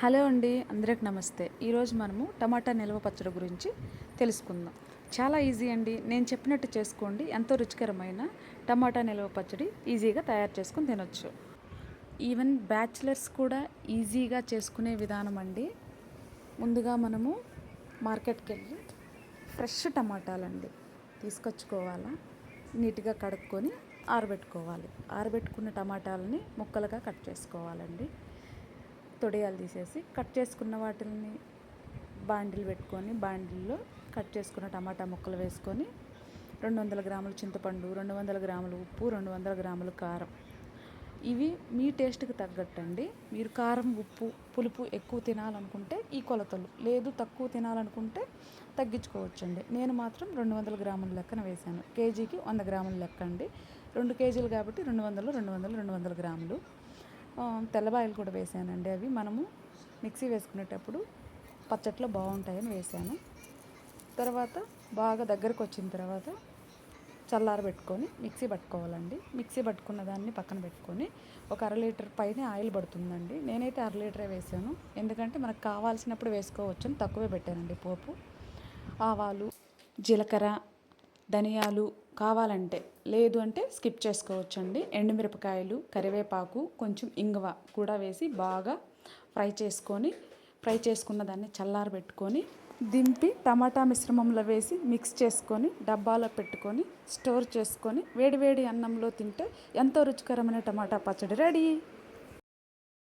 Hello అండి, అందరికి నమస్తే. ఈరోజు మనము టమాటా నిల్వ పచ్చడి గురించి తెలుసుకుందాం. చాలా ఈజీ అండి. నేను చెప్పినట్టు చేసుకోండి. ఎంతో రుచికరమైన టమాటా నిల్వ పచ్చడి ఈజీగా తయారు చేసుకుని తినొచ్చు. ఈవెన్ బ్యాచిలర్స్ కూడా ఈజీగా చేసుకునే విధానం అండి. ముందుగా మనము మార్కెట్కి వెళ్ళి ఫ్రెష్ టమాటాలండి తీసుకొచ్చుకోవాలా. నీట్గా కడుక్కొని ఆరబెట్టుకోవాలి. ఆరబెట్టుకున్న టమాటాలని ముక్కలుగా కట్ చేసుకోవాలండి. తొడియాలు తీసేసి కట్ చేసుకున్న వాటిని బాండిల్ పెట్టుకొని బాండిల్లో కట్ చేసుకున్న టమాటా ముక్కలు వేసుకొని 200 గ్రాముల చింతపండు, 200 గ్రాములు ఉప్పు, 200 గ్రాములు కారం. ఇవి మీ టేస్ట్కి తగ్గట్టండి. మీరు కారం, ఉప్పు, పులుపు ఎక్కువ తినాలనుకుంటే ఈ కొలతలు, లేదు తక్కువ తినాలనుకుంటే తగ్గించుకోవచ్చండి. నేను మాత్రం 200 గ్రాముల లెక్కన వేశాను. కేజీకి 100 గ్రాముల లెక్క అండి. 2 కేజీలు కాబట్టి 200 గ్రాములు. తెల్లబాయలు కూడా వేసానండి. అవి మనము మిక్సీ వేసుకునేటప్పుడు పచ్చట్లో బాగుంటాయని వేసాను. తర్వాత బాగా దగ్గరకు వచ్చిన తర్వాత చల్లారబెట్టుకొని మిక్సీ పట్టుకోవాలండి. మిక్సీ పట్టుకున్న దాన్ని పక్కన పెట్టుకొని ఒక 1/2 లీటర్ పైన ఆయిల్ పడుతుందండి. నేనైతే 1/2 లీటరే వేసాను. ఎందుకంటే మనకు కావాల్సినప్పుడు వేసుకోవచ్చని తక్కువే పెట్టానండి పోపు. ఆవాలు, జీలకర్ర, ధనియాలు కావాలంటే, లేదు అంటే స్కిప్ చేసుకోవచ్చండి. ఎండుమిరపకాయలు, కరివేపాకు, కొంచెం ఇంగువ కూడా వేసి బాగా ఫ్రై చేసుకున్న దాన్ని చల్లారబెట్టుకొని దింపి టమాటా మిశ్రమంలో వేసి మిక్స్ చేసుకొని డబ్బాలో పెట్టుకొని స్టోర్ చేసుకొని వేడివేడి అన్నంలో తింటే ఎంతో రుచికరమైన టమాటా పచ్చడి రెడీ.